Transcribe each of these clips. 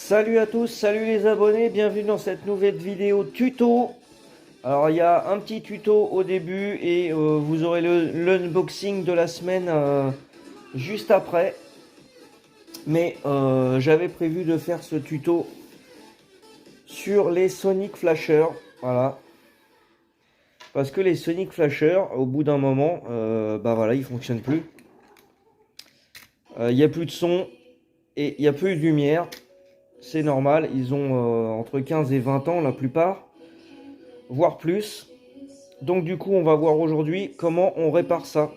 Salut à tous, salut les abonnés, bienvenue dans cette nouvelle vidéo tuto. Alors il y a un petit tuto au début et vous aurez l'unboxing de la semaine juste après. Mais j'avais prévu de faire ce tuto sur les Sonic Flashers, voilà. Parce que les Sonic Flashers, au bout d'un moment, bah voilà, ils fonctionnent plus. Il n'y a plus de son et il n'y a plus de lumière. C'est normal, ils ont entre 15 et 20 ans la plupart, voire plus. Donc du coup, on va voir aujourd'hui comment on répare ça.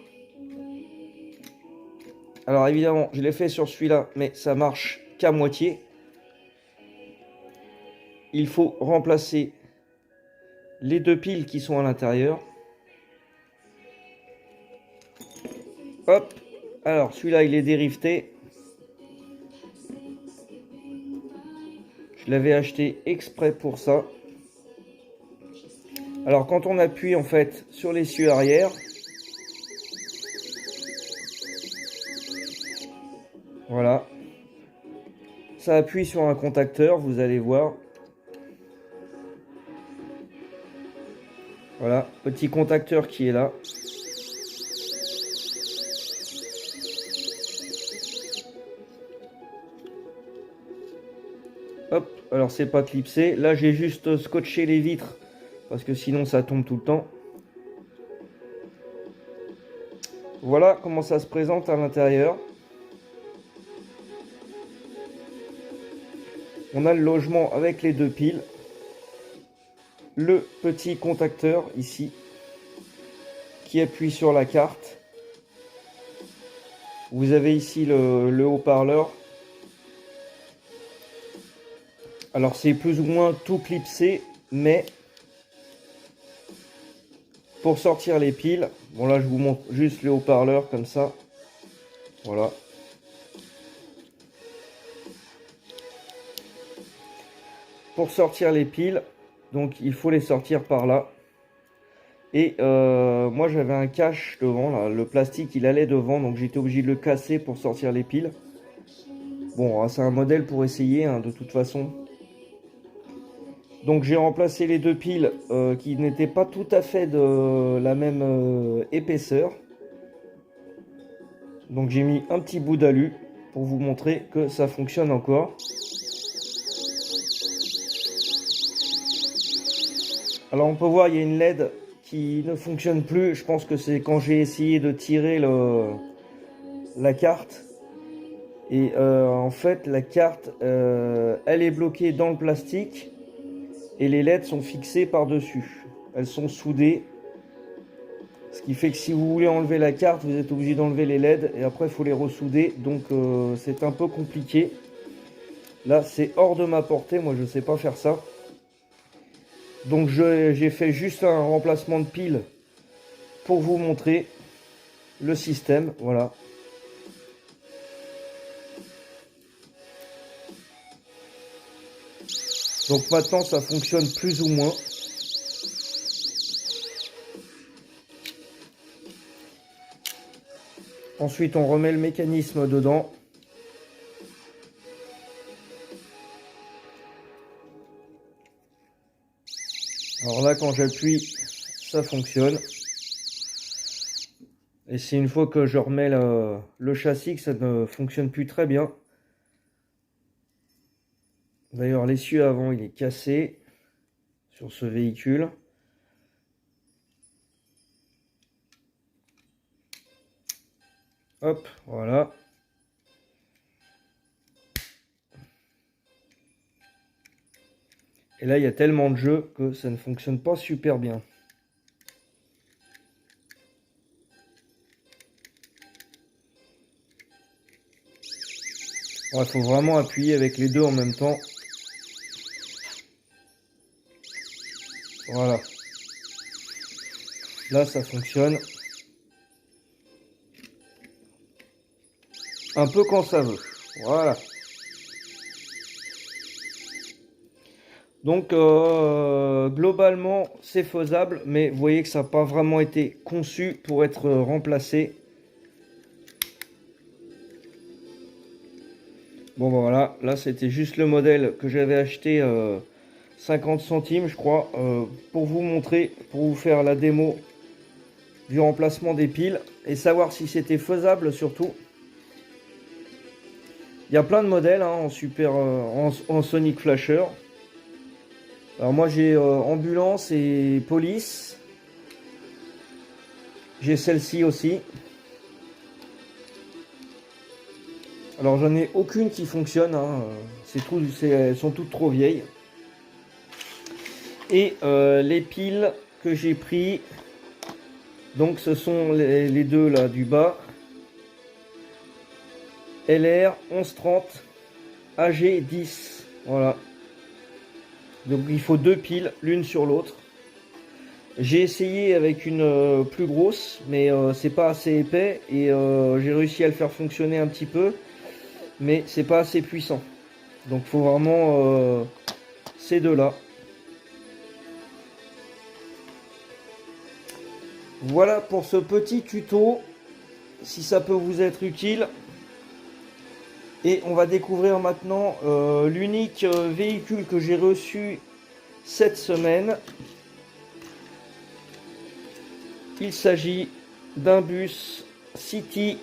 Alors évidemment, je l'ai fait sur celui-là, mais ça marche qu'à moitié. Il faut remplacer les deux piles qui sont à l'intérieur. Hop. Alors celui-là, il est dérifté. Je l'avais acheté exprès pour ça. Alors quand on appuie en fait sur l'essieu arrière, voilà, ça appuie sur un contacteur, vous allez voir. Voilà, petit contacteur qui est là. Hop, alors c'est pas clipsé. Là j'ai juste scotché les vitres parce que sinon ça tombe tout le temps. Voilà comment ça se présente à l'intérieur. On a le logement avec les deux piles. Le petit contacteur ici qui appuie sur la carte. Vous avez ici le haut-parleur. Alors c'est plus ou moins tout clipsé, mais pour sortir les piles, bon là je vous montre juste le haut-parleur comme ça. Voilà. Pour sortir les piles, donc il faut les sortir par là. Et moi j'avais un cache devant, là. Le plastique il allait devant, donc j'étais obligé de le casser pour sortir les piles. Bon, c'est un modèle pour essayer, hein, de toute façon. Donc j'ai remplacé les deux piles qui n'étaient pas tout à fait de la même épaisseur. Donc j'ai mis un petit bout d'alu pour vous montrer que ça fonctionne encore. Alors on peut voir, il y a une LED qui ne fonctionne plus. Je pense que c'est quand j'ai essayé de tirer la carte. Et en fait la carte elle est bloquée dans le plastique et les LED sont fixées par dessus. Elles sont soudées. Ce qui fait que si vous voulez enlever la carte, vous êtes obligé d'enlever les LED et après il faut les ressouder. Donc c'est un peu compliqué. Là c'est hors de ma portée, moi je ne sais pas faire ça. Donc j'ai fait juste un remplacement de pile pour vous montrer le système. Voilà. Donc maintenant ça fonctionne plus ou moins. Ensuite on remet le mécanisme dedans. Alors là quand j'appuie, ça fonctionne. Et c'est une fois que je remets le châssis que ça ne fonctionne plus très bien. D'ailleurs l'essieu avant il est cassé sur ce véhicule. Hop, voilà. Et là, il y a tellement de jeux que ça ne fonctionne pas super bien. Il faut vraiment appuyer avec les deux en même temps. Voilà. Là, ça fonctionne. Un peu quand ça veut. Voilà. Donc, globalement, c'est faisable. Mais vous voyez que ça n'a pas vraiment été conçu pour être remplacé. Bon ben voilà, là c'était juste le modèle que j'avais acheté 50 centimes je crois, pour vous montrer, pour vous faire la démo du remplacement des piles et savoir si c'était faisable surtout. Il y a plein de modèles hein, en super, en Sonic Flasher. Alors moi j'ai ambulance et police. J'ai celle-ci aussi. Alors j'en ai aucune qui fonctionne, hein. Elles sont toutes trop vieilles. Et les piles que j'ai pris, donc ce sont les deux là du bas. LR 1130 AG 10. Voilà. Donc il faut deux piles, l'une sur l'autre. J'ai essayé avec une plus grosse, mais c'est pas assez épais et j'ai réussi à le faire fonctionner un petit peu, mais c'est pas assez puissant. Donc faut vraiment ces deux-là. Voilà pour ce petit tuto, si ça peut vous être utile. Et on va découvrir maintenant l'unique véhicule que j'ai reçu cette semaine. Il s'agit d'un bus City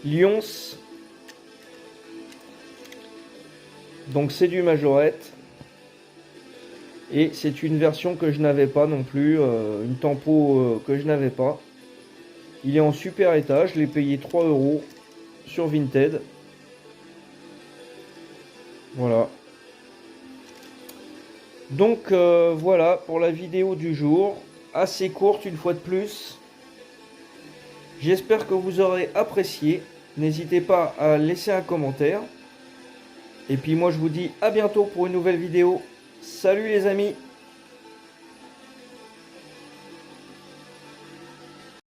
Lyons. Donc c'est du majorette. Et c'est une version que je n'avais pas non plus, une tempo que je n'avais pas. Il est en super état, je l'ai payé 3 € sur Vinted. Voilà. Donc voilà pour la vidéo du jour. Assez courte une fois de plus. J'espère que vous aurez apprécié. N'hésitez pas à laisser un commentaire. Et puis moi je vous dis à bientôt pour une nouvelle vidéo. Salut les amis!